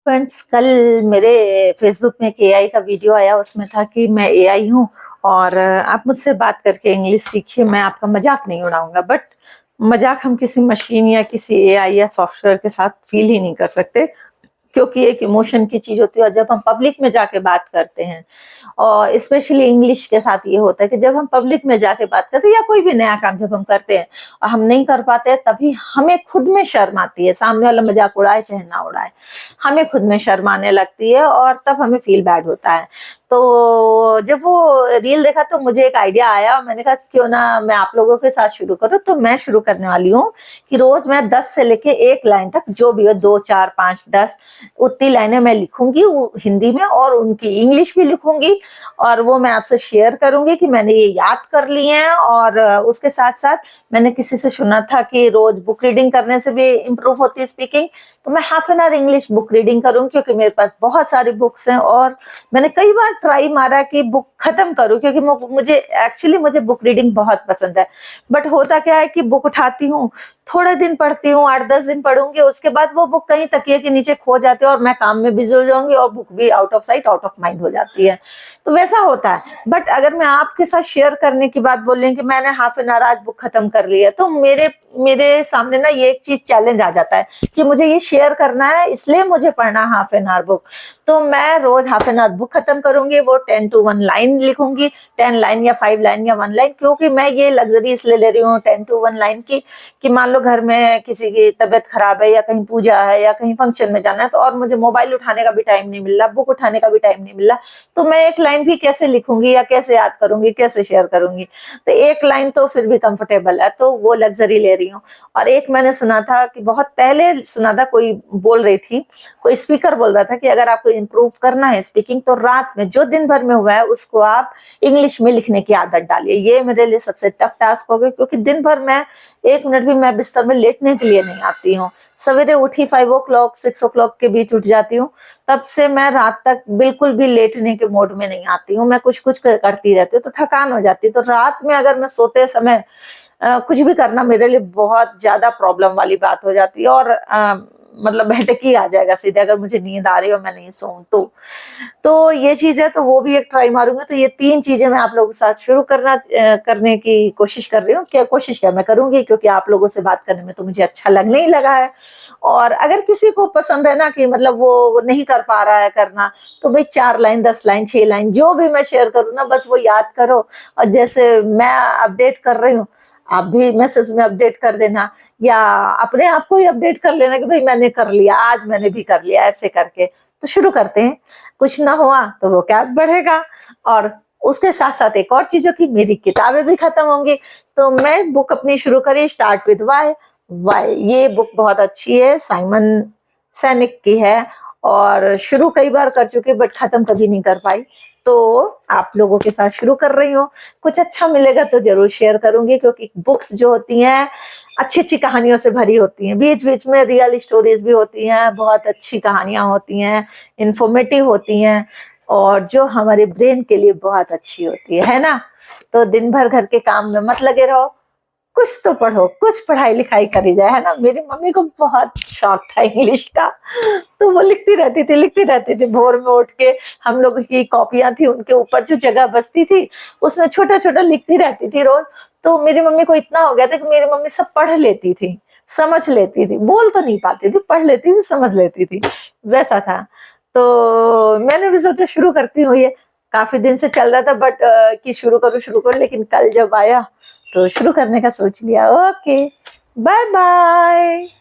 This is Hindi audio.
फ्रेंड्स, कल मेरे फेसबुक में एक एआई का वीडियो आया। उसमें था कि मैं एआई हूँ और आप मुझसे बात करके इंग्लिश सीखिए। मैं आपका मजाक नहीं उड़ाऊंगा, बट मजाक हम किसी मशीन या किसी एआई या सॉफ्टवेयर के साथ फील ही नहीं कर सकते, क्योंकि एक इमोशन की चीज होती है। और जब हम पब्लिक में जाके बात करते हैं, और स्पेशली इंग्लिश के साथ ये होता है कि जब हम पब्लिक में जाके बात करते हैं या कोई भी नया काम जब हम करते हैं और हम नहीं कर पाते हैं, तभी हमें खुद में शर्म आती है। सामने वाला मजाक उड़ाए चाहे ना उड़ाए, हमें खुद में शर्म आने लगती है और तब हमें फील बैड होता है। तो जब वो रील देखा तो मुझे एक आइडिया आया और मैंने कहा क्यों ना मैं आप लोगों के साथ शुरू करूं। तो मैं शुरू करने वाली हूँ कि रोज मैं 10 से लेके 1 लाइन तक, जो भी हो, 2, 4, 5, 10 उतनी लाइनें मैं लिखूंगी हिंदी में, और उनकी इंग्लिश भी लिखूंगी। और वो मैं आपसे शेयर करूंगी कि मैंने ये याद कर लिए हैं। और उसके साथ साथ मैंने किसी से सुना था कि रोज बुक रीडिंग करने से भी इम्प्रूव होती है स्पीकिंग। तो मैं half an our English book reading करूंगी, क्योंकि मेरे पास बहुत सारी बुक्स हैं और मैंने कई बार ट्राई मारा कि बुक खत्म करूं, क्योंकि मुझे बुक रीडिंग बहुत पसंद है। बट होता क्या है कि बुक उठाती हूँ, थोड़े दिन पढ़ती हूँ, 8-10 दिन पढ़ूंगी, उसके बाद वो बुक कहीं तकिए के नीचे खो जाती है और मैं काम में बिजी हो जाऊंगी और बुक भी out of sight out of mind हो जाती है। तो वैसा होता है। बट अगर मैं आपके साथ शेयर करने की बात बोल रही कि मैंने हाफ एन आवर आज बुक खत्म कर ली है, तो मेरे सामने ना ये एक चीज चैलेंज आ जाता है कि मुझे ये शेयर करना है, इसलिए मुझे पढ़ना हाफ एन आवर बुक। तो मैं रोज हाफ एन आवर बुक खत्म करूंगी, वो 10 to 1 लाइन लिखूंगी, 10 लाइन या 5 लाइन या 1 लाइन, क्योंकि मैं ये लग्जरी इसलिए ले रही हूँ 10 to 1 लाइन की कि मान लो घर में किसी की तबीयत खराब है या कहीं पूजा है या कहीं फंक्शन में जाना है, तो और मुझे मोबाइल उठाने का भी टाइम नहीं मिल रहा, बुक उठाने का भी टाइम नहीं मिल रहा, तो मैं 1 लाइन भी कैसे लिखूंगी या कैसे याद करूंगी, कैसे शेयर करूंगी। तो 1 लाइन तो फिर भी कंफर्टेबल है, तो वो लग्जरी ले रही हूँ। और एक मैंने सुना था कि बहुत पहले सुना था, कोई बोल रही थी, कोई स्पीकर बोल रहा था कि अगर आपको इम्प्रूव करना है स्पीकिंग, तो रात में जो दिन भर में हुआ है उसको आप इंग्लिश में लिखने की आदत डालिए। ये मेरे लिए सबसे टफ टास्क हो गया, क्योंकि दिन भर मैं 1 मिनट भी मैं बिस्तर में लेटने के लिए नहीं आती हूँ। सवेरे उठी 5 o'clock 6 o'clock के बीच उठ जाती हूँ, तब से मैं रात तक बिल्कुल भी लेटने के मोड में नहीं आती हूँ। मैं कुछ कुछ करती रहती हूँ, तो थकान हो जाती है। तो रात में अगर मैं सोते समय कुछ भी करना मेरे लिए बहुत ज्यादा प्रॉब्लम वाली बात हो जाती है, और मतलब बैठक ही आ जाएगा सीधे, अगर मुझे नींद आ रही है और मैं नहीं सोऊं तो ये चीज है। तो वो भी एक ट्राई मारूंगी। तो ये 3 चीजें मैं आप लोगों के साथ शुरू करने की कोशिश कर रही हूँ। क्या मैं करूंगी, क्योंकि आप लोगों से बात करने में तो मुझे अच्छा लगने ही लगा है। और अगर किसी को पसंद है ना कि मतलब वो नहीं कर पा रहा है करना, तो भाई 4 लाइन 10 लाइन 6 लाइन जो भी मैं शेयर करूँ ना, बस वो याद करो। और जैसे मैं अपडेट कर रही हूँ, आप भी मैसेज में अपडेट कर देना, या अपने आप को ही अपडेट कर लेना कि भाई मैंने कर लिया, आज मैंने भी कर लिया, ऐसे करके। तो शुरू करते हैं। कुछ ना हुआ तो वो क्या बढ़ेगा। और उसके साथ साथ एक और चीजों की, मेरी किताबें भी खत्म होंगी। तो मैं बुक अपनी शुरू करी, स्टार्ट विद वाई। वाई ये बुक बहुत अच्छी है, साइमन सैनिक की है, और शुरू कई बार कर चुकी, बट खत्म कभी नहीं कर पाई। तो आप लोगों के साथ शुरू कर रही हूँ। कुछ अच्छा मिलेगा तो जरूर शेयर करूंगी, क्योंकि बुक्स जो होती हैं अच्छी अच्छी कहानियों से भरी होती हैं। बीच बीच में रियल स्टोरीज भी होती हैं, बहुत अच्छी कहानियां होती हैं, इंफॉर्मेटिव होती हैं, और जो हमारे ब्रेन के लिए बहुत अच्छी होती है ना। तो दिन भर घर के काम में मत लगे रहो, कुछ तो पढ़ो, कुछ पढ़ाई लिखाई करी जाए, है ना। मेरी मम्मी को बहुत शौक था इंग्लिश का, तो वो लिखती रहती थी भोर में उठ के। हम लोगों की कॉपियां थी, उनके ऊपर जो जगह बचती थी उसमें छोटा छोटा लिखती रहती थी रोज। तो मेरी मम्मी को इतना हो गया था कि मेरी मम्मी सब पढ़ लेती थी, समझ लेती थी, बोल तो नहीं पाती थी, पढ़ लेती थी, समझ लेती थी, वैसा था। तो मैंने भी सोचा शुरू करती हूँ। ये काफी दिन से चल रहा था, बट कि शुरू करूँ, लेकिन कल जब आया तो शुरू करने का सोच लिया। Okay, bye bye.